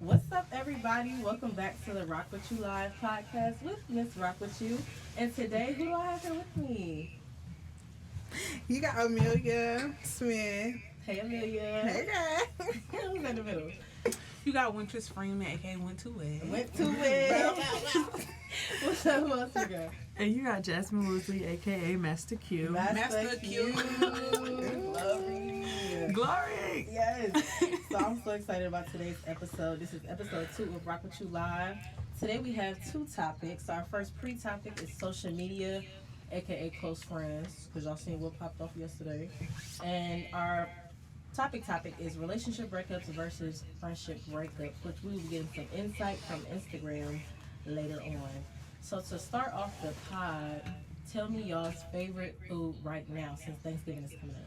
What's up, everybody? Welcome back to the RockWitchuLive podcast with Miss RockWitchu. And today, who do I have here with me? You got Amelia Smith. Hey, Amelia. Hey, girl. Who's in the middle? You got Wintress Freeman, aka Went to It. Went to it. What's up? Who else you got? And you got Jasmine Woosley, aka Master Q. Master Q. Glory. Glory! Yes. So I'm so excited about today's episode. This is episode 2 of Rock With You Live. Today we have 2 topics. Our first pre-topic is social media, aka close friends, because y'all seen what popped off yesterday. And our topic is relationship breakups versus friendship breakups, which we will be getting some insight from Instagram later on. So to start off the pod, tell me y'all's favorite food right now since Thanksgiving is coming up.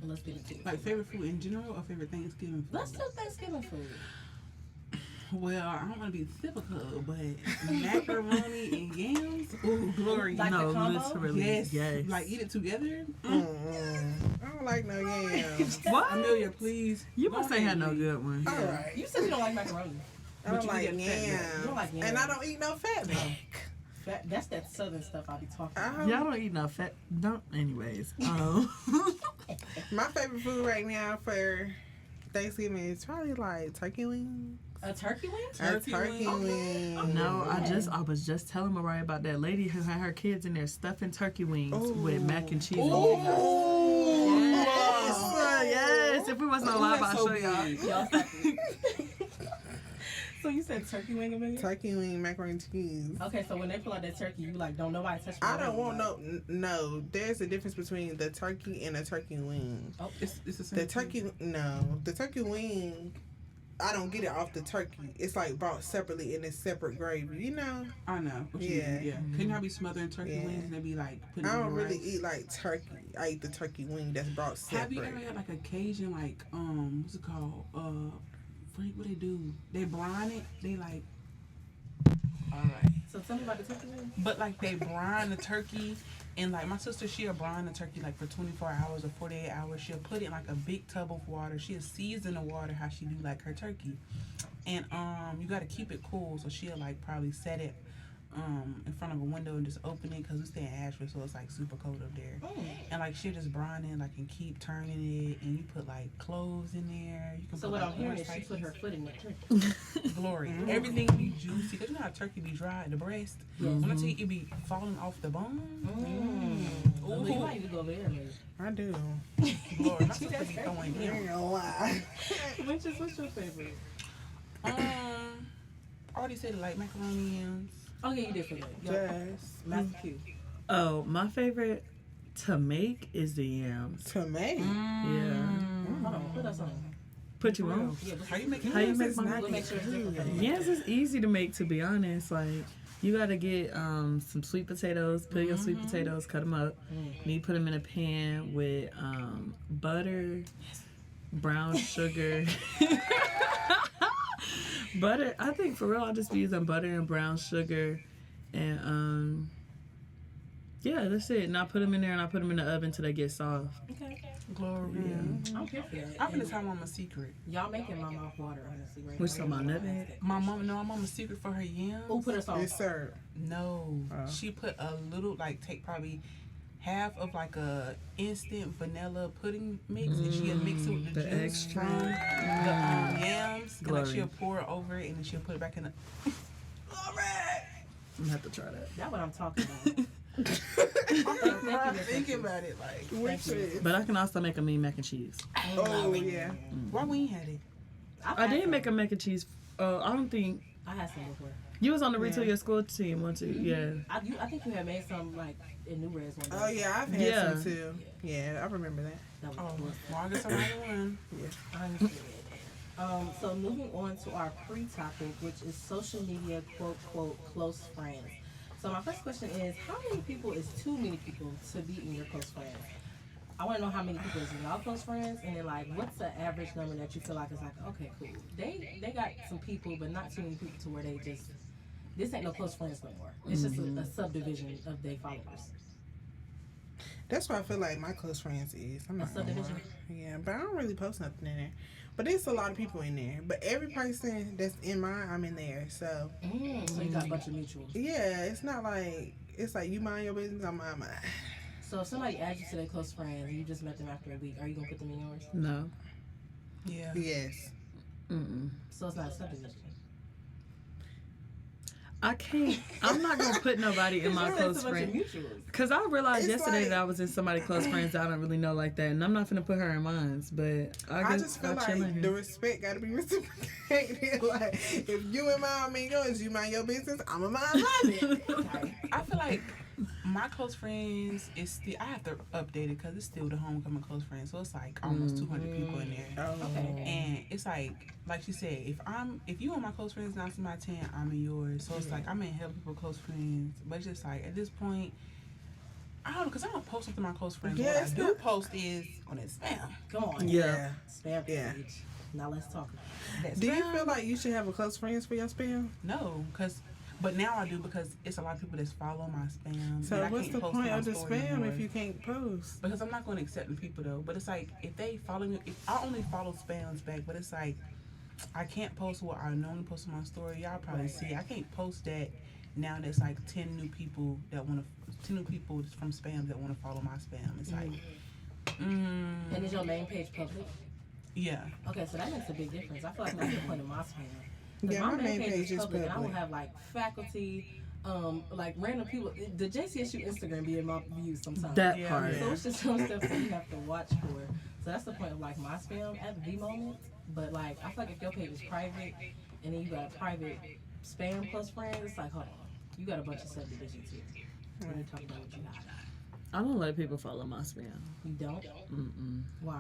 Let's get into it. Like favorite food in general or favorite Thanksgiving food? Let's do Thanksgiving food. Well, I don't want to be typical, but macaroni and yams. Ooh, glory. Like no, the combo? literally. Yes. Like eat it together. I don't like no yams. What? Amelia, please. You must Go ain't had ahead, no please. good one. All right. You said you don't like macaroni. I But don't you like can get fat yams. You don't like yams. And I don't eat no fat back. That's that southern stuff I be talking about. Y'all don't eat no fat. Don't. Anyways. My favorite food right now for Thanksgiving is probably like turkey wings. A turkey wing? A turkey wing. No, I was just telling Mariah about that lady who had her kids in there stuffing turkey wings with mac and cheese. Ooh. Yes. Yes. If we wasn't on live, I'll show y'all. Y'all stop it. So you said turkey wing, Amelia? Turkey wing, macaroni and cheese. Okay, so when they pull out that turkey, you like, don't nobody touch I don't want no. There's a difference between the turkey and a turkey wing. Oh, It's the same. The turkey, the turkey wing, I don't get it off the turkey. It's like bought separately in a separate gravy, you know? I know. What you Yeah. mean, yeah. Couldn't y'all be smothering turkey wings and they be like putting I it don't in really rice? eat like turkey. I eat the turkey wing that's bought separate. Have you ever had like a Cajun like what's it called? What they do? They brine it. They like. All right. so tell me about the turkey wing. But like they brine the turkey, and like my sister, she'll brine the turkey like for 24 hours or 48 hours. She'll put it in like a big tub of water. She'll season the water how she do like her turkey, and you gotta keep it cool. So she'll like probably set it in front of a window and just open it because we stay in Asheville, so it's like super cold up there. And like she'll just brine it like and keep turning it, and you put like cloves in there. You can So put, what like, I'm hearing is orange she put her slices. foot in that turkey. Glory. Everything be juicy. Because you know how turkey be dry at the breast? When I tell you it be falling off the bone. Well, you might need to go over there, maybe. I do. Glory. My sister be throwing I ain't him. gonna lie. What's your favorite? I already said like macaroni and Oh, yeah, you did forget. Just Master Q. Oh, my favorite to make is the yams. tomato. Yeah. Hold on, put us on. Put you on. Yeah, how you make it? How you Yams make is my not We'll make sure it's different. good. Yams is easy to make, to be honest. Like, you gotta get some sweet potatoes, peel your sweet potatoes, cut them up. And you put them in a pan with butter, brown sugar. Butter, I think for real, I'll just be using butter and brown sugar. And, yeah, that's it. And I put them in there and I put them in the oven till they get soft. Okay. Glory. I'm here for that. I'm gonna tell Mama a secret. Y'all making my mouth water, honestly, right Which now. talking about nutmeg? My mama secret for her yams. Who put us on? Yes, sir. No, she put a little like take probably half of like a instant vanilla pudding mix, and she'll mix it with the The juice extra. from the yams, and like Glory. she'll pour it over it, and then she'll put it back in the. Glory. I'm gonna have to try that. That's what I'm talking about. I'm thinking about it like, which is. But I can also make a mean mac and cheese. Oh, yeah. Why we ain't had it? I did make a mac and cheese. I don't think I had some before. you was on the retail your school team, weren't you? Yeah. I think you had made some like in New Reds one day. Oh, yeah, I've had Yeah. some too. Yeah, I remember that. That was Oh, cool. well, I guess I'm the one. I'm good. So moving on to our pre-topic, which is social media quote close friends. So my first question is, how many people is too many people to be in your close friends? I want to know how many people is in y'all close friends, and then like, what's the average number that you feel like is like, okay, cool. They got some people, but not too many people to where they just, this ain't no close friends no more. It's just a subdivision of their followers. That's what I feel like my close friends is. I'm not gonna lie. subdivision? Yeah, but I don't really post nothing in there. But there's a lot of people in there. But every person that's in mine, I'm in there. So So you got a bunch of mutuals. yeah, it's not like it's like you mind your business, I mind mine. So if somebody adds you to their close friends and you just met them after a week, are you gonna put them in yours? No. Yeah. Yes. Mm-mm. So it's not a subdivision. I can't. I'm not gonna put nobody in my close friends. Cause I realized It's yesterday like- that I was in somebody's close friends that I don't really know like that, and I'm not gonna put her in mine. But I just feel like the respect gotta be reciprocated. Like if you and mine mean yours, you mind your business, I'ma mind mine. I feel like my close friends is still. I have to update it because it's still the homecoming close friends, so it's like almost 200 people in there. Okay. And it's like she said, if you in my close friends 9 to my 10, I'm in yours. So it's like I'm in hella people close friends, but it's just like at this point, I don't know, because I don't post something to my close friends. Yeah, What I it's do not- post is on that spam. Come on. Yeah. Spam Yeah. page. Now let's talk. That Do you spam. feel like you should have a close friends for your spam? No, but now I do because it's a lot of people that follow my spam. So and I what's can't the post point to my of the story spam anymore. if you can't post? Because I'm not going to accept the people though. But it's like if they follow me, if I only follow spams back. But it's like I can't post what I normally post on my story. Y'all probably see. I can't post that now. There's like 10 new people from spams that want to follow my spam. It's like, And is your main page public? yeah. Okay, so that makes a big difference. I feel like that's the point of my spam. 'Cause Yeah, my main page is public, and I will public. have like faculty, like random people. The JCSU Instagram be in my views sometimes. that Yeah, part. So it's just some stuff that you have to watch for. So that's the point of like my spam at the moment. But like I feel like if your page is private and then you got a private spam plus friends, it's like hold on, you got a bunch of subdivisions here. When you talk about what you got, I don't let people follow my spam. you don't. Mm-mm. Why?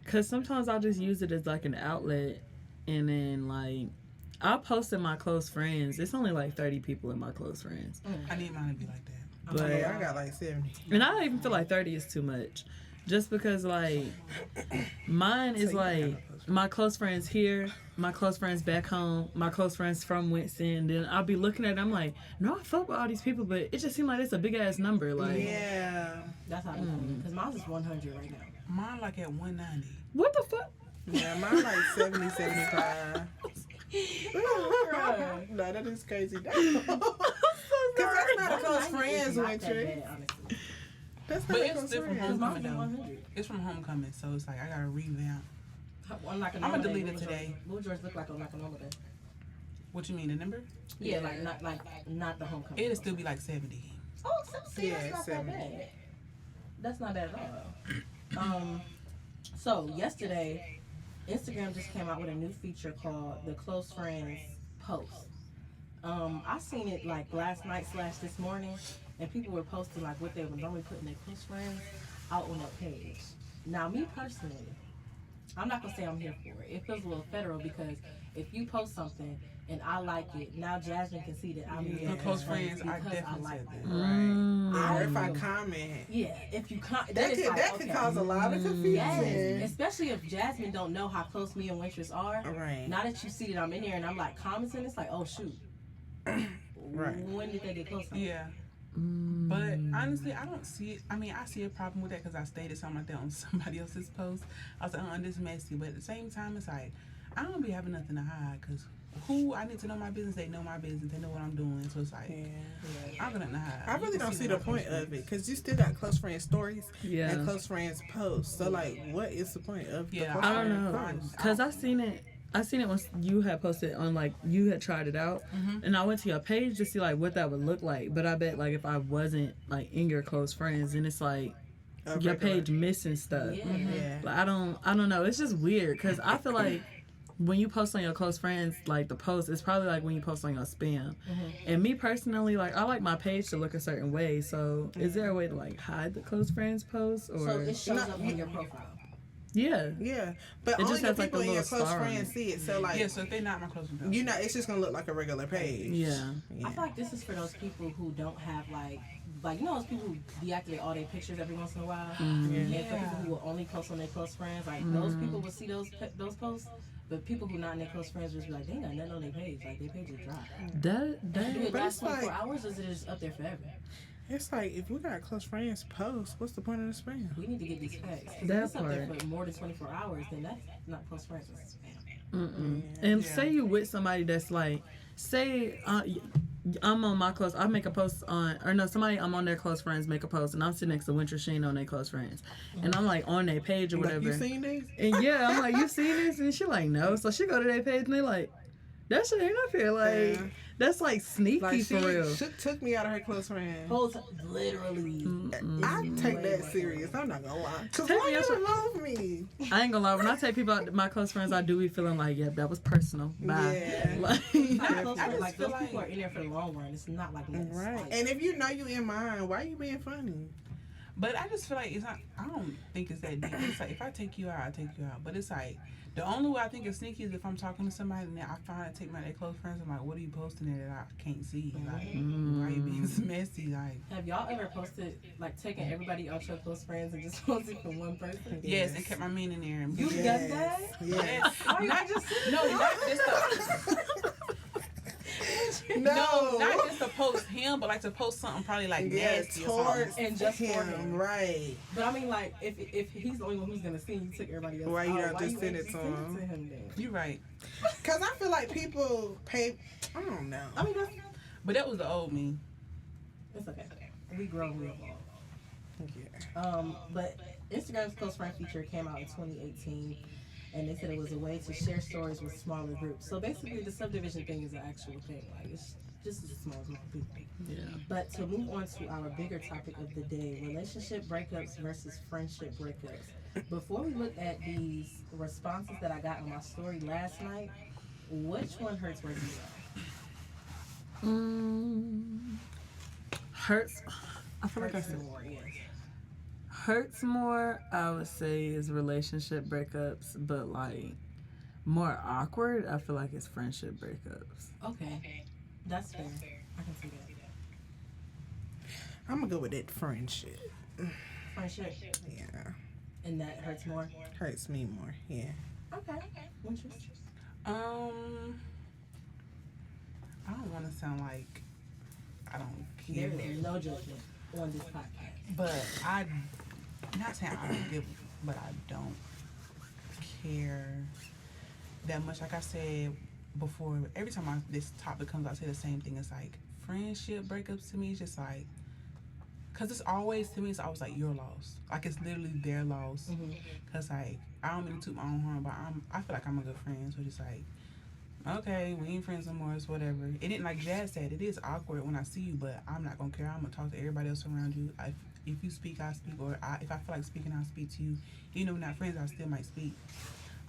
Cause sometimes I'll just use it as like an outlet, and then like I'll post in my close friends. It's only like 30 people in my close friends, I need mine to be like that. but I got like 70. and I don't even feel like 30 is too much, just because like mine is So you can have like a close friend. my close friends here, my close friends back home, my close friends from Winston. Then I'll be looking at it, I'm like, no, I fuck with all these people, but it just seemed like it's a big ass number. Like, Yeah. That's how I feel. Because mine's is 100 right now. Mine like at 190. what the fuck? Yeah, mine like 70, 75. Bruh. No, that is crazy. Because that's not a close friends Not with that you. bad, honestly. That's But not a it's close still from friends. Because home. mine's is 100. It's from homecoming, so it's like I gotta revamp. I'm not I'ma delete it today. What would yours look like on like a normal day? What you mean, the number? Yeah, not the homecoming. It'll still be like 70. Oh, see, Yeah, that's not 70. that bad. That's not bad at all. So yesterday, Instagram just came out with a new feature called the Close Friends Post. I seen it like last night / this morning, and people were posting like what they would normally put in their close friends out on that page. Now, me personally, I'm not gonna say I'm here for it. It feels a little federal because if you post something and I like it, now Jasmine can see that I'm using The close friends, I because definitely like said it. that. Or I if I feel- comment, Yeah, if you that is could like, that okay. could cause a lot of confusion. Yes, especially if Jasmine don't know how close me and Waitress are. Right. Now that you see that I'm in there and I'm like commenting, it's like, oh shoot. Right. When did they get close? Yeah. But honestly, I don't see it. I mean, I see a problem with that because I stated something like that on somebody else's post. I was like, this is messy. But at the same time, it's like, I don't be having nothing to hide because I need to know my business. They know my business. They know what I'm doing. So it's like, Yeah. I got nothing to hide. I You really can don't see my the point close of it friends. because you still got close friends stories Yeah. and close friends posts. So like, what is the point of the Yeah, close I don't friends know, post? cause I seen it once you had posted on like you had tried it out, and I went to your page to see like what that would look like. But I bet like if I wasn't like in your close friends, then it's like A your regular- page missing stuff. Yeah. Yeah. Like I don't know. It's just weird because I feel like when you post on your close friends, like the post, it's probably like when you post on your spam. And me personally, like I like my page to look a certain way. So is there a way to like hide the close friends post or? So it shows No, up on your profile. Yeah. Yeah, but It only just the has, like, people a in your little close star on friends it. see it. So like, Yeah, so if they're not my close friends, you know, it's just gonna look like a regular page. Yeah. I feel like this is for those people who don't have like you know those people who deactivate all their pictures every once in a while. And for people who will only post on their close friends, like those people will see those posts. But people who not in their close friends will just be like, they ain't got nothing on their page. Like their page is dry. That Do it But last it's like- 24 hours or is it just up there forever? It's like, if we got close friends post, what's the point of the spam? We need to get these facts. 'Cause That if it's up there part. for more than 24 hours, then that's not close friends. That's spam. Mm-mm. Yeah. And Yeah. say you with somebody that's like, say I'm on my close, I make a post on, or no, somebody I'm on their close friends make a post, and I'm sitting next to Winter Sheen on their close friends, and I'm like on their page or Like, whatever. you seen these? And yeah, I'm like, you seen this? And she like, no. So she go to their page and they like, that shit ain't up here. Like, Yeah. that's like sneaky Like, for real. she took me out of her close friend. Post literally. Mm-mm. I take that serious. I'm not gonna lie. Cause Take why me you out your- love me? I ain't gonna lie. When I take people out, my close friends, I do be feeling like, yeah, that was personal. Bye. Yeah. Not Like, close I friends. just Like feel those people like- are in there for the long run. It's not like this. Right. Like, And if you know you in mine, why you being funny? But I just feel like it's not. I don't think it's that deep. It's like if I take you out, I take you out. But it's like the only way I think it's sneaky is if I'm talking to somebody and then I find I take my their close friends. I'm like, what are you posting there that I can't see? Like, why are you being so messy? Like, have y'all ever posted like taking everybody out your close friends and just posting for one person? yes, and kept my meaning there. And You Yes. done that? Yes. Why you Not just no, not just the. No, not just to post him, but like to post something probably like Yes, nasty or something. towards And just for him, him. right? But I mean, like, if he's the only one who's gonna see you, took everybody else. Why you out, not just send ain't it to him? then? You're right. Cause I feel like people pay. I don't know. I mean, that's, But that was the old me. it's okay. We grown, we evolved. Yeah. But Instagram's close friend feature came out in 2018, and they said it was a way to share stories with smaller groups. So basically, the subdivision thing is an actual thing. Like, it's just a small group of people. yeah. But to move on to our bigger topic of the day, relationship breakups versus friendship breakups. Before we look at these responses that I got on my story last night, which one hurts worse than Hurts. I feel like I hurts said more? Yes. hurts more. I would say is relationship breakups, but like more awkward. I feel like it's friendship breakups. Okay, that's fair. I can see that. I'm gonna go with that friendship. Friendship, Yeah, and that hurts more. hurts me more. Yeah. Okay. Interesting. I don't want to sound like I don't There care, is no judgment on this podcast. but I not saying I don't give, but I don't care that much. Like I said before, every time this topic comes, I say the same thing. It's like friendship breakups to me. It's just like, cause it's always to me. It's always like your loss. Like it's literally their loss. Cause like I don't mean to toot my own horn, but I feel like I'm a good friend. So it's like, okay, we ain't friends no more. It's whatever. It didn't, like Jazz said, it is awkward when I see you, but I'm not gonna care. I'm gonna talk to everybody else around you. If you speak, I speak, or if I feel like speaking, I'll speak to you. Even though we're not friends, I still might speak.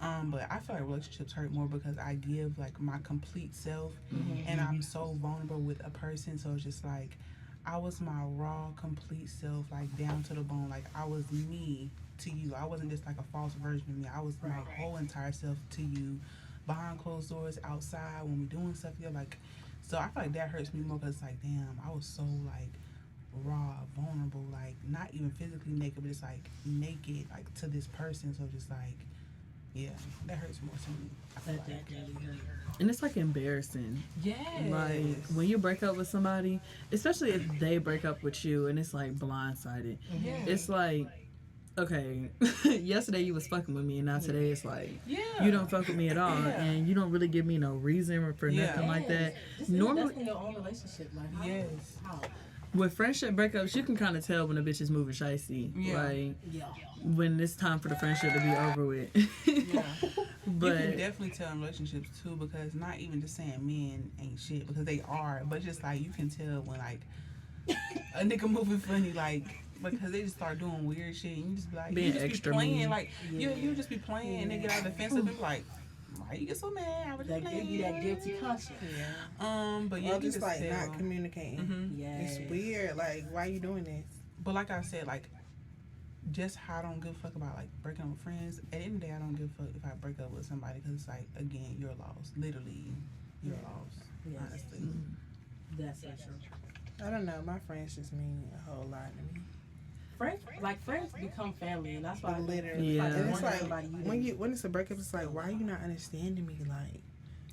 But I feel like relationships hurt more because I give like my complete self, and I'm so vulnerable with a person. So it's just like I was my raw, complete self, like down to the bone. Like I was me to you. I wasn't just like a false version of me. I was my whole entire self to you, behind closed doors, outside, when we doing stuff together. Like, so I feel like that hurts me more because like, damn, I was so like raw, vulnerable, like not even physically naked, but it's like naked, like to this person. So just like, yeah, that hurts more to me. I feel That like. definitely hurts. And it's like embarrassing. Yes. Like when you break up with somebody, especially if they break up with you and it's like blindsided. Yeah. It's like, okay, yesterday you was fucking with me and now today it's like Yeah. you don't fuck with me at all Yeah. and you don't really give me no reason for Yeah. nothing like that. Just Normally- invest in your own relationship. Like, how? Yes. How? With friendship breakups, you can kind of tell when a bitch is moving shicey. Yeah. Like Yeah. when it's time for the friendship to be over with. Yeah. But you can definitely tell in relationships too, because not even just saying men ain't shit, because they are, but just like you can tell when like a nigga moving funny, like because they just start doing weird shit, and you just be like, Being you just extra be playing, mean. like you just be playing, and they get all defensive and be like, why you get so mad? I was just That give you that guilty conscience. But yeah, Or you just like tell. not communicating. Mhm. Yes. It's weird. Like, why you doing this? But like I said, like just how I don't give a fuck about like breaking up with friends. At the end of the day, I don't give a fuck if I break up with somebody, because it's like, again, you're lost. Literally, you're lost. Yes. Honestly. That's so true. I don't know. My friends just mean a whole lot to me. Friends become family, and that's why Literally. Yeah. And it's wanting like somebody when it's a breakup, it's like, why are you not understanding me? Like,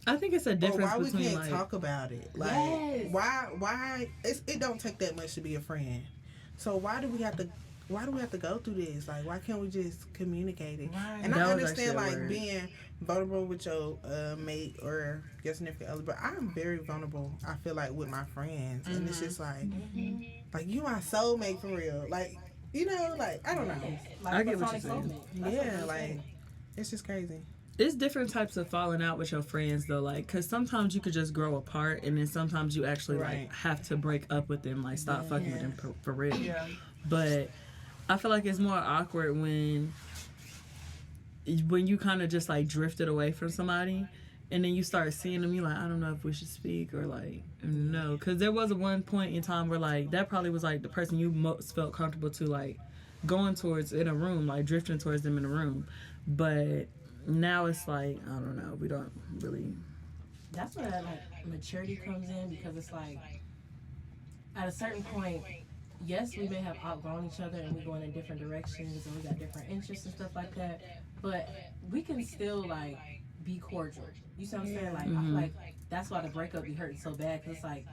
I think it's a Or difference why we between can't like talk about it? Like, Yes. why? It don't take that much to be a friend. So why do we have to? Why do we have to go through this? Like, why can't we just communicate it? Right. And That I was understand, actually a like, word. being vulnerable with your mate or your significant other, but I'm very vulnerable, I feel like, with my friends. And it's just like, you my soulmate for real. Like, you know, like, I don't know. Like I get what platonic you're saying. soulmate. That's Yeah, what like, I'm saying. it's just crazy. it's different types of falling out with your friends though, like because sometimes you could just grow apart and then sometimes you actually Right. like have to break up with them, like stop fucking with them for real. Yeah. But I feel like it's more awkward when you kind of just like drifted away from somebody and then you start seeing them, you're like, I don't know if we should speak or like no, because there was a one point in time where like that probably was like the person you most felt comfortable to like going towards in a room, like drifting towards them in a room. But now it's like, I don't know, we don't really. That's where like maturity comes in, because it's like at a certain point, yes, we may have outgrown each other and we're going in different directions and we got different interests and stuff like that, but we can still like be cordial. You see what I'm saying? Like I feel like that's why the breakup be hurting so bad, because it's like,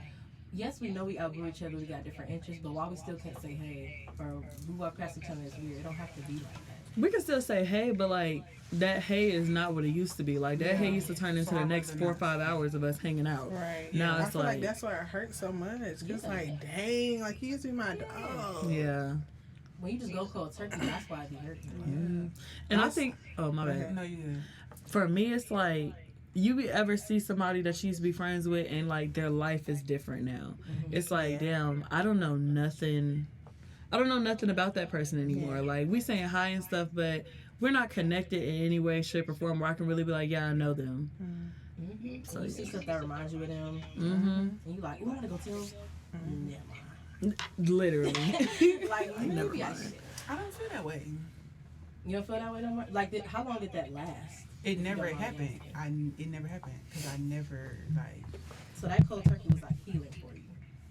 yes, we know we outgrew each other, we got different interests, but why we still can't say hey or we walk past each other is weird. It don't have to be like that. We can still say hey, but like that hey is not what it used to be. Like that hey used to turn into the next 4 or 5 hours of us hanging out. Right. Now I it's feel like like that's why it hurts so much. Cause like, dang, like you used to be my dog. yeah. When you just go cold turkey, that's why it be hurting. And I think, oh my bad. No, you good. For me, it's like you ever see somebody that you used to be friends with and like their life is different now. It's like, damn, I don't know nothing about that person anymore. Like we saying hi and stuff, but we're not connected in any way, shape, or form where I can really be like, yeah, I know them. So you see stuff that reminds you of them, and you like, you want to go tell them? Never mind. Literally. Like maybe I should. I don't feel that way. You don't feel that way no more? Like, how long did that last? It never don't mind happened. It never happened because I never like. So that cold turkey was like healing for you.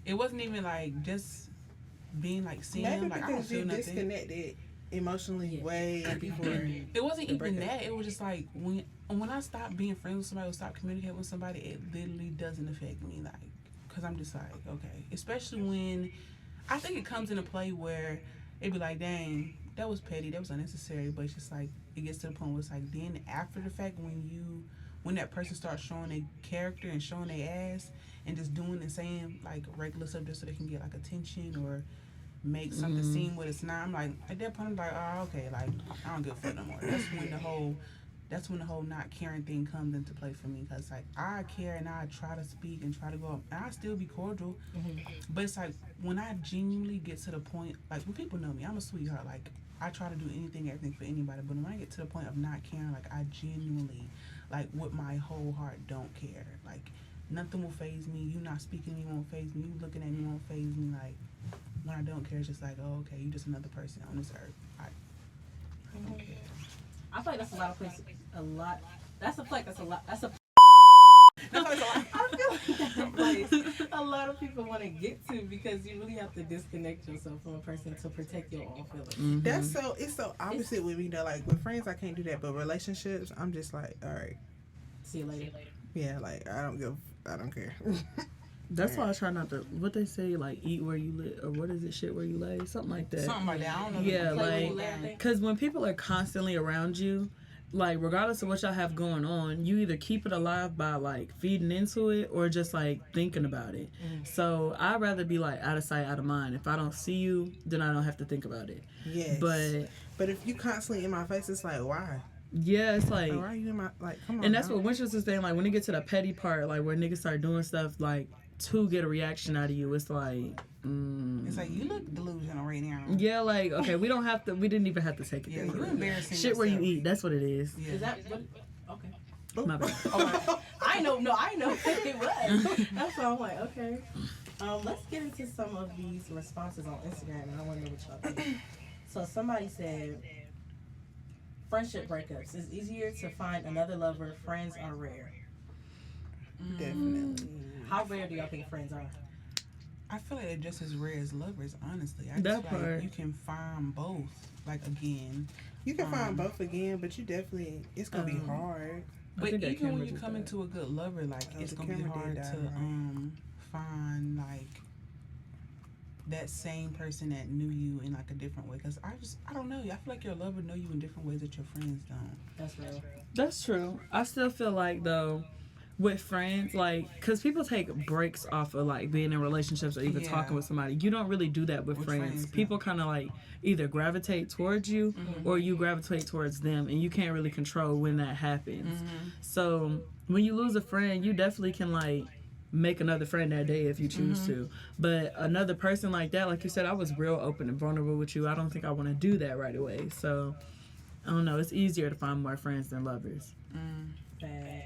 It wasn't even like just being like seeing Maybe him. Like I don't because you feel nothing. disconnected emotionally way before. It wasn't the even breakup. that. It was just like when I stopped being friends with somebody or stopped communicating with somebody, it literally doesn't affect me. Like, because I'm just like, okay. Especially when I think it comes into play where it be like, dang, that was petty, that was unnecessary. But it's just like it gets to the point where it's like then after the fact when that person starts showing their character and showing their ass and just doing and saying like regular stuff just so they can get like attention or make something seem what it's not. I'm like, at that point I'm like, oh okay, like I don't give a fuck no more. That's when the whole not caring thing comes into play for me, because like I care and I try to speak and try to go up and I still be cordial, but it's like when I genuinely get to the point, like when people know me, I'm a sweetheart, like I try to do everything for anybody, but when I get to the point of not caring, like I genuinely, like with my whole heart don't care, like nothing will faze me. You not speaking to me won't faze me, you looking at me won't faze me. Like when I don't care, it's just like, oh okay, you just another person on this earth. I don't care. I feel like that's a lot of places. A lot. That's a place. That's a lot. That's a. No, it's a lot. I feel like that's a place a lot of people want to get to, because you really have to disconnect yourself from a person to protect your own feelings. That's so, it's so opposite with me though. Like with friends I can't do that, but relationships I'm just like, all right, See you later. yeah, like I don't care. That's why I try not to, what they say, like eat where you live, or what is it, shit where you lay, something like that. Something like that. I don't know. Yeah, Play where you like, live. because when people are constantly around you, like regardless of what y'all have going on, you either keep it alive by like feeding into it or just like thinking about it. So I'd rather be like out of sight, out of mind. If I don't see you, then I don't have to think about it. Yes. But if you constantly in my face, it's like, why? Yeah, it's like, Why are you in my, like, come on. and that's now. what Winchell's is saying. Like when it gets to the petty part, like where niggas start doing stuff like to get a reaction out of you, it's like, It's like you look delusional right now. yeah, like okay, we didn't even have to take it Yeah, there. you're embarrassing Shit where you yourself. eat, that's what it is. Yeah. Is that what? Okay. My bad. I know what it was. That's why I'm like, okay. Let's get into some of these responses on Instagram, and I want to know what y'all think. So somebody said, friendship breakups. It's easier to find another lover. Friends are rare. Definitely. How rare do y'all think friends are? I feel like they're just as rare as lovers, honestly. I That just feel part. like you can find both. Like again, You can find both again, but you definitely, it's gonna be hard. But think that even when camera you just come died. into a good lover, like it's the gonna be camera hard did to die, right? find like that same person that knew you in like a different way. Cause I don't know. I feel like your lover know you in different ways that your friends don't. That's real. That's true. I still feel like though, with friends, like, cause people take breaks off of like being in relationships or even Yeah. talking with somebody. You don't really do that with With friends. friends, People no. kind of like either gravitate towards you or you gravitate towards them, and you can't really control when that happens. So when you lose a friend, you definitely can like make another friend that day if you choose to. But another person like that, like you said, I was real open and vulnerable with you. I don't think I want to do that right away. So I don't know. It's easier to find more friends than lovers. Facts.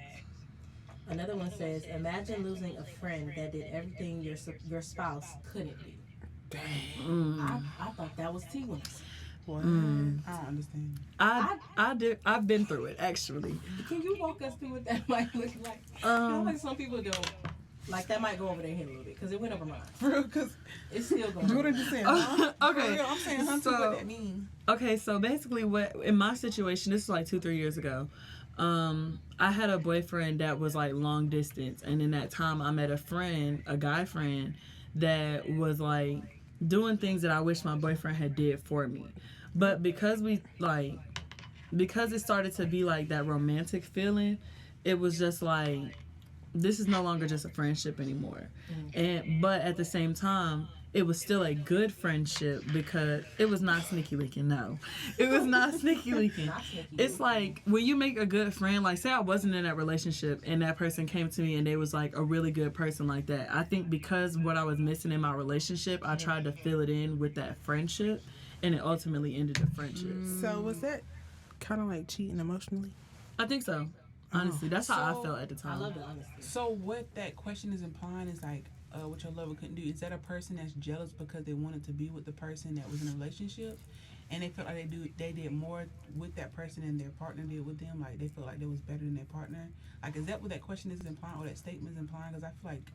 Another one says, imagine losing a friend that did everything your spouse couldn't do. I thought that was T-Wins. What? I don't understand. I've been through it actually. Can you walk us through what that might look like? You know, like some people don't. Like that might go over their head a little bit because it went over mine. For real, cause It's still going. Jordan just saying, huh? For Okay. real, I'm saying, Hunter, So- what that mean? Okay, so basically, what in my situation, this is like 2-3 years ago. I had a boyfriend that was like long distance, and in that time, I met a guy friend, that was like doing things that I wish my boyfriend had did for me, but because it started to be like that romantic feeling, it was just like this is no longer just a friendship anymore, but at the same time, it was still a good friendship because it was not sneaky leaking. No, it was not sneaky leaking. Not sneaky It's like when you make a good friend, like say I wasn't in that relationship and that person came to me and they was like a really good person like that. I think because what I was missing in my relationship, I tried to fill it in with that friendship, and it ultimately ended the friendship. So was that kind of like cheating emotionally? I think so. Honestly, that's how I So, felt at the I time. love the honesty. So what that question is implying is like, what your lover couldn't do. Is that a person that's jealous because they wanted to be with the person that was in a relationship, and they felt like they did more with that person than their partner did with them? Like they felt like they was better than their partner. Like is that what that question is implying, or that statement is implying? Because I feel like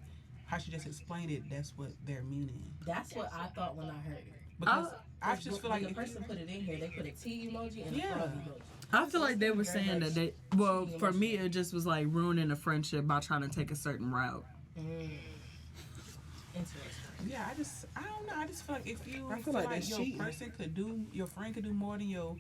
how she just explained it, that's what they're meaning. That's what I thought when I heard it. Because I just feel when like the person put it in here, they put a T emoji and a Yeah. frog emoji. I feel like they were saying that for me, it just was like ruining a friendship by trying to take a certain route. Interesting. yeah, I don't know. I just feel like if you I feel feel like, like that's your cheating. your friend could do more than your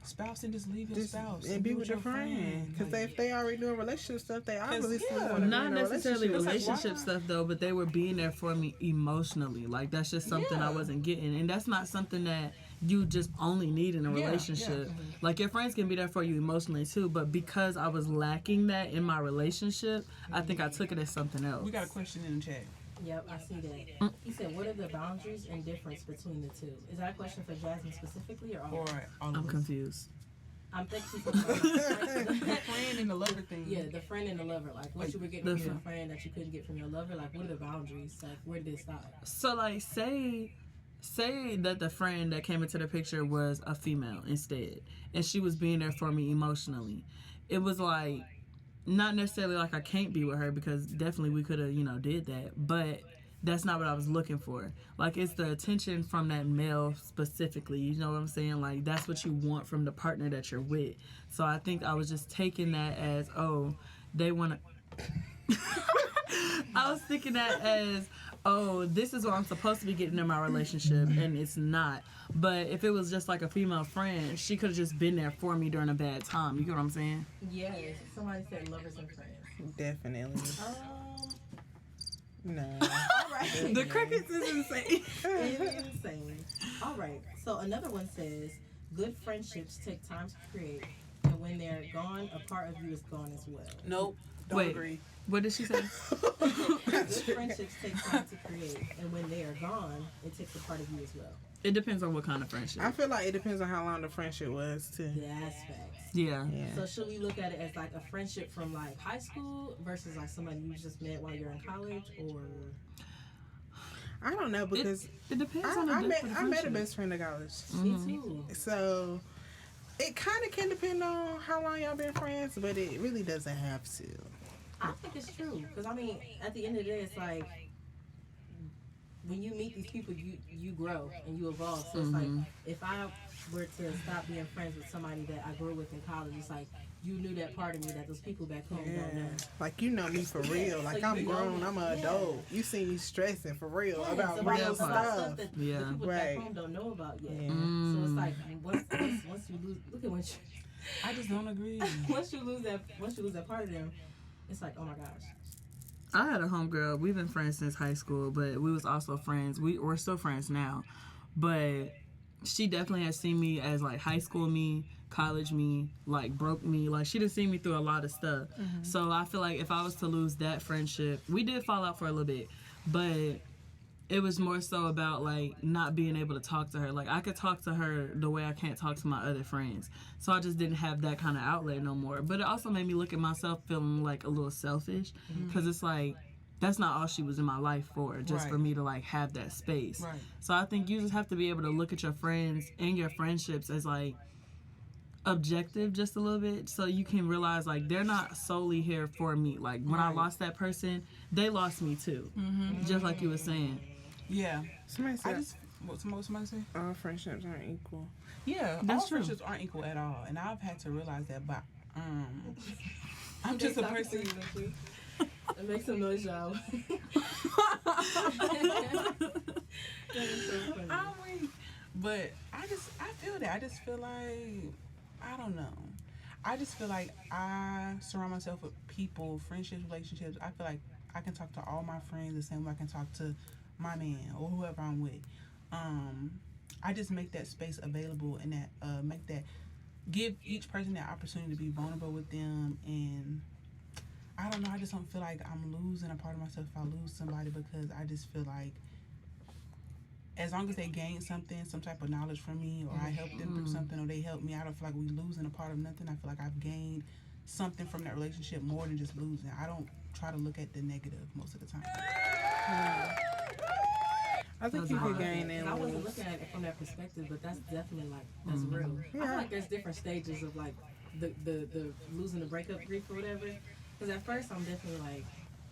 spouse, and just leave your Just spouse and be with your friend. Because Like, if they already doing relationship stuff, they obviously still yeah. want to be Not in a necessarily relationship. It's like, relationship why? stuff though, but they were being there for me emotionally. Like that's just something I Yeah. wasn't getting, and that's not something that you just only need in a Yeah, relationship. yeah. Like your friends can be there for you emotionally too, but because I was lacking that in my relationship, I think I took it as something else. We got a question in the chat. Yep, I see that. He said, what are the boundaries and difference between the two? Is that a question for Jasmine specifically or all? Or all I'm of us. confused. I'm thinking The friend and the lover thing. yeah, the friend and the lover. Like what you were getting from your friend that you couldn't get from your lover. Like what are the boundaries? Like where did it stop? So like say that the friend that came into the picture was a female instead, and she was being there for me emotionally. It was like not necessarily like I can't be with her, because definitely we could have did that, but that's not what I was looking for. Like it's the attention from that male specifically, you know what I'm saying? Like that's what you want from the partner that you're with. So I think I was just taking that as, oh, they want to I was thinking that as, oh, this is what I'm supposed to be getting in my relationship, and it's not. But if it was just like a female friend, she could have just been there for me during a bad time. You get what I'm saying? Yes, somebody said lovers and friends. Definitely. No. All right. The crickets is insane. It's insane. All right. So another one says, good friendships take time to create, and when they're gone, a part of you is gone as well. Nope. Don't Wait. agree. What did she say? Good friendships take time to create, and when they are gone, it takes a part of you as well. It depends on what kind of friendship. I feel like it depends on how long the friendship was too. That's facts. Yeah. Yeah. So should we look at it as like a friendship from like high school versus like somebody you just met while you're in college, or I don't know because It depends I, on the I met depth of the I met a friendship. best friend in college, me too. so it kind of can depend on how long y'all been friends, but it really doesn't have to. I think it's true because I mean, at the end of the day, it's like when you meet these people, you grow and you evolve. So it's like if I were to stop being friends with somebody that I grew with in college, it's like you knew that part of me that those people back home don't know. Like you know me for real. Like So I'm you know grown. me. I'm an adult. You see me stressing for real about about real stuff stuff. that Yeah. the people Right. back home don't know about yet. Yeah. So it's like once you lose, look at when I just don't agree. once you lose that part of them, it's like, oh my gosh. I had a homegirl. We've been friends since high school, but we was also friends. We're still friends now, but she definitely has seen me as like high school me, college me, like broke me. Like she done seen me through a lot of stuff. So I feel like if I was to lose that friendship, we did fall out for a little bit, but it was more so about like not being able to talk to her. Like I could talk to her the way I can't talk to my other friends. So I just didn't have that kind of outlet no more. But it also made me look at myself feeling like a little selfish because it's like that's not all she was in my life for, just for Right. me to like have that space. Right. So I think you just have to be able to look at your friends and your friendships as like objective just a little bit so you can realize like they're not solely here for me. Like when I Right. lost that person, they lost me too. Just like you were saying. Yeah. Somebody I said just what somebody say? all friendships aren't equal. Yeah, That's all true. friendships aren't equal at all, and I've had to realize that. But I'm just a They talking to person. you, don't you? It makes some noise, y'all. That is so funny. I mean, but I feel that. I just feel like I don't know. I just feel like I surround myself with people, friendships, relationships. I feel like I can talk to all my friends the same way I can talk to my man or whoever I'm with. I just make that space available and that make that give each person that opportunity to be vulnerable with them. And I don't know. I just don't feel like I'm losing a part of myself if I lose somebody, because I just feel like as long as they gain something, some type of knowledge from me, or I help them through something, or they help me, I don't feel like we losing a part of nothing. I feel like I've gained something from that relationship more than just losing. I don't try to look at the negative most of the time. I think That's you could hard. gain And and I wasn't lose. looking at it from that perspective, but that's definitely like that's real. I Yeah. feel like there's different stages of like the losing the breakup grief or whatever. Because at first I'm definitely like,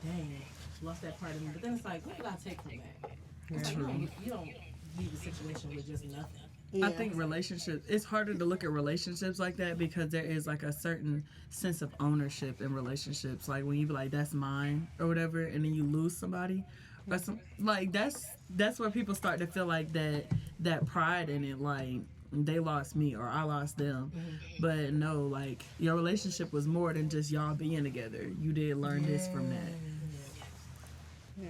dang, lost that part of me. But then it's like, what did I take from that? It's like, you don't leave the situation with just nothing. Yeah. I think relationships, it's harder to look at relationships like that because there is like a certain sense of ownership in relationships. Like when you be like, that's mine or whatever, and then you lose somebody. Or some, like that's where people start to feel like that pride in it, like they lost me or I lost them. But no, like your relationship was more than just y'all being together. You did learn this from that. Yeah.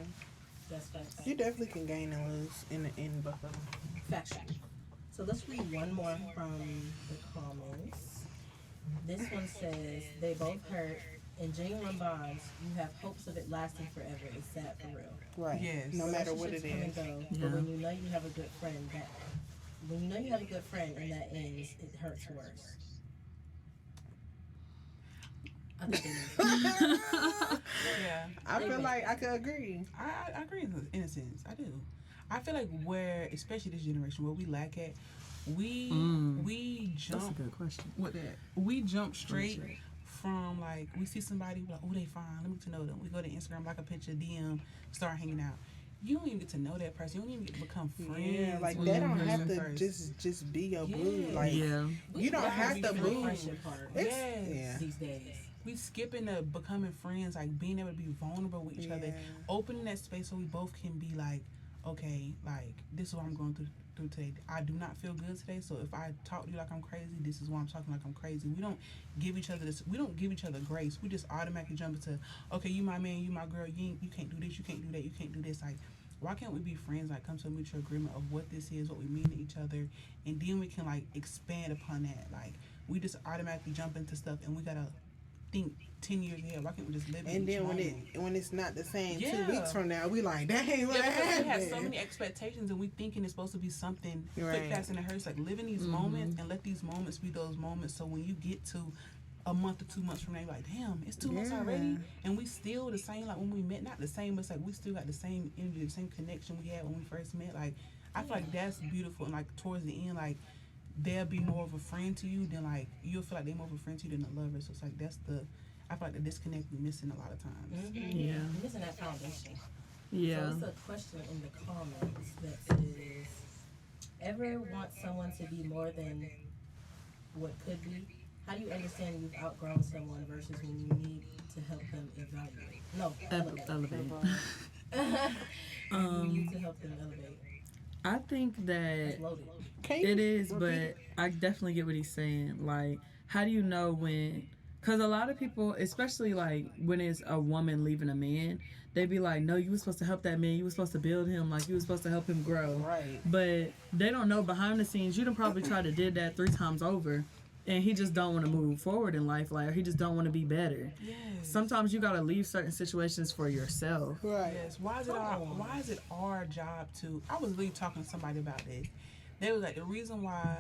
That's facts. You definitely can gain and lose in both of them. Factual. So let's read one more from the comments. This one says, they both hurt. In genuine bonds, you have hopes of it lasting forever. It's sad for real. Right. Yes. No matter what it Relationships come is. and go, Yeah. but when you know you have a good friend, and that ends, it hurts worse. I think it is. Yeah. I feel like I could agree. I agree in a sense. I do. I feel like where, especially this generation, where we lack at, we That's a jump good question. with that. We jump straight from like we see somebody like, oh, they fine. Let me get to know them. We go to Instagram, like a picture, DM, start hanging out. You don't even get to know that person. You don't even get to become friends. Yeah, like with they that don't person have to first. just be your boo. Yeah. Like Yeah. you don't have to The boo. friendship part Yes. Yeah. these days. We skipping the becoming friends, like being able to be vulnerable with each other, Yeah. opening that space so we both can be like, okay, like this is what I'm going through today. I do not feel good today, so if I talk to you like I'm crazy, this is why I'm talking like I'm crazy. We don't give each other this. We don't give each other grace. We just automatically jump into, okay, you my man, you my girl. You can't do this. You can't do that. You can't do this. Like, why can't we be friends? Like, come to a mutual agreement of what this is, what we mean to each other, and then we can like expand upon that. Like, we just automatically jump into stuff, and we gotta think 10 years ahead. Why can't we just live in And each then moment? when it's not the same Yeah. 2 weeks from now, we like, dang, what Yeah, because we have happened? so many expectations, and we thinking it's supposed to be something quick, Right. fast, and it hurts. Like, live in these moments and let these moments be those moments. So when you get to a month or 2 months from now, you're like, damn, it's 2 months Yeah. already, and we still the same. Like when we met, not the same, but it's like we still got the same energy, the same connection we had when we first met. Like, I feel like that's beautiful. And like towards the end, like they'll be more of a friend to you than like you'll feel like they're more of a friend to you than a lover. So it's like I feel like the disconnect we're missing a lot of times. Yeah. You're missing that foundation. Yeah. So it's a question in the comments that says, ever want someone to be more than what could be? How do you understand you've outgrown someone versus when you need to help them evaluate? No, elevate. You need to help them elevate. I think that That's loaded. it is, but I definitely get what he's saying. Like, how do you know when? Because a lot of people, especially like when it's a woman leaving a man, they be like, no, you were supposed to help that man. You were supposed to build him. Like, you were supposed to help him grow. Right. But they don't know behind the scenes, you done probably tried to did that 3 times over. And he just don't want to move forward in life. Like, he just don't want to be better. Yes. Sometimes you got to leave certain situations for yourself. Right. Yes. Why is it our job to? I was really talking to somebody about this. They was like, the reason why,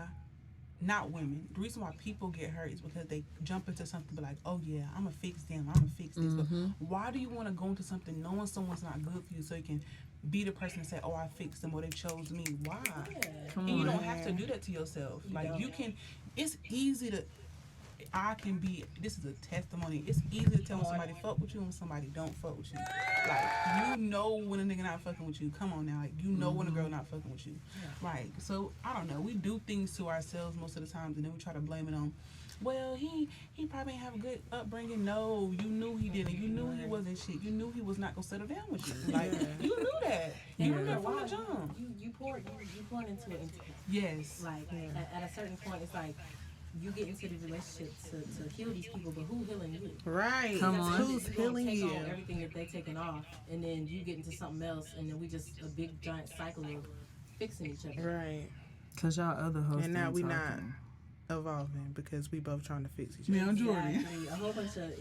not women, the reason why people get hurt is because they jump into something like, oh yeah, I'm gonna fix them, I'm gonna fix this. But why do you want to go into something knowing someone's not good for you so you can be the person and say, oh, I fixed them or they chose me? Why? Yeah. And you don't have to do that to yourself. Like, you can. It's easy to. I can be. This is a testimony. It's easy to tell when somebody fuck with you and somebody don't fuck with you. Like, you know when a nigga not fucking with you. Come on now. Like, you know when a girl not fucking with you. Right. So I don't know. We do things to ourselves most of the times, and then we try to blame it on. Well, he probably didn't have a good upbringing. No, you knew he didn't. You knew he wasn't shit. You knew he was not gonna settle down with you. Like, you knew that. You knew that from the jump. You poured into it. Yes. Like, at a certain point, it's like, you get into the relationship to heal these people, but who healing you? Right. Come on. Who's healing take you? on everything that they taking off, and then you get into something else, and then we just a big giant cycle of fixing each other. Right. Because y'all other hosts. And now ain't we talking. not evolving because we both trying to fix each other. Me and Jordan. Exactly. A whole bunch of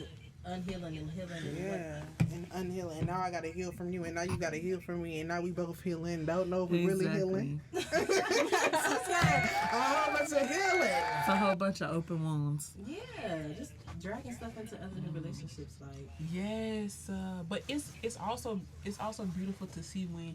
unhealing and healing. And Yeah, and unhealing. And now I gotta heal from you, and now you gotta heal from me, and now we both healing. Don't know if we really healing. Exactly. It's like a whole bunch of healing. It's a whole bunch of open wounds. Yeah, just dragging stuff into other new relationships. Like, Yes, but it's also beautiful to see when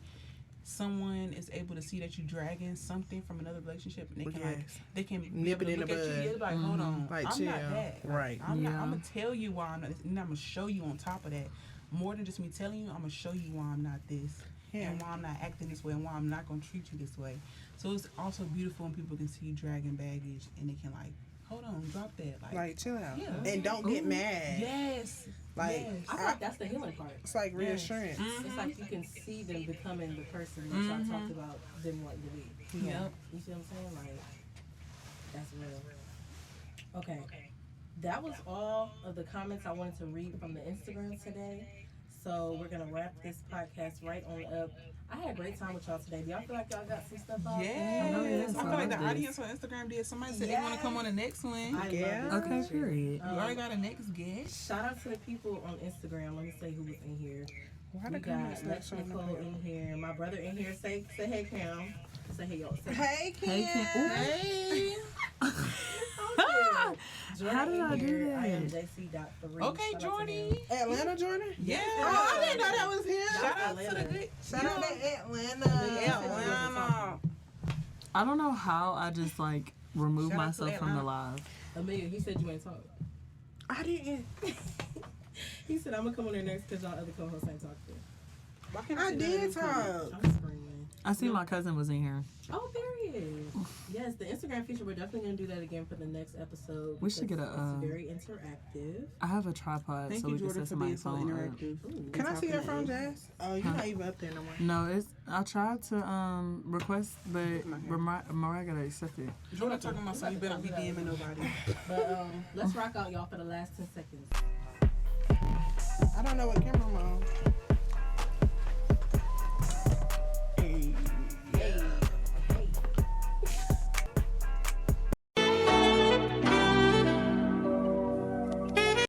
someone is able to see that you dragging something from another relationship, and they can they can Nip it in the look at bud. you, like, hold on, Like, I'm chill. not that. Right. I'm not. Yeah. I'm gonna tell you why I'm not this, and I'm gonna show you on top of that. More than just me telling you, I'm gonna show you why I'm not this, and why I'm not acting this way, and why I'm not gonna treat you this way. So it's also beautiful when people can see you dragging baggage, and they can like, hold on, drop that, Like, chill out. Yeah. And don't get mad. yes, Like, yes. I feel like that's the healing part. it's like reassurance. It's like you can see them becoming the person that y'all talked about them wanting to be. Yep. You see what I'm saying? Like, that's real. Okay. That was all of the comments I wanted to read from the Instagram today. So we're going to wrap this podcast right on up. I had a great time with y'all today. Do y'all feel like y'all got some stuff out? Yes. I feel like the this. audience on Instagram did. Somebody said they want to come on the next one. I Yeah. love this Okay, shit. period. We already got a next guest. Shout out to the people on Instagram. Let me say who was in here. Why We the got comments not Lex showing Nicole up? in here. My brother in here. Say hey, Cam. Say hey, y'all. Say Hey, Kim. Hey, Kim. Jordan How did in I do here. that? I am JC.3. Okay, Shout out to Jordy. him. Atlanta, Jordan? Yeah. Oh, I didn't know that was him. Shout out to the good. Shout out to Atlanta. Atlanta. I don't know how I just like removed Shout out to myself from the Atlanta. live. Amelia, he said you ain't talk. I didn't. He said I'm gonna come on there next because y'all other co-hosts ain't talking. Why can't I see did that? talk. I'm screaming. I see my cousin was in here. Oh, period. Yes, the Instagram feature. We're definitely gonna do that again for the next episode. We should because get a, It's very interactive. I have a tripod Thank so you, we can Jordan, set for being somebody's so phone up. interactive. Ooh. Can I see your phone, Jazz? Oh, you're not even up there no more. No, it's I tried to request, but Mariah gotta accept it. Jordan talking about something. You better be DMing nobody. But let's rock out, y'all, for the last 10 seconds. I don't know what camera I'm on.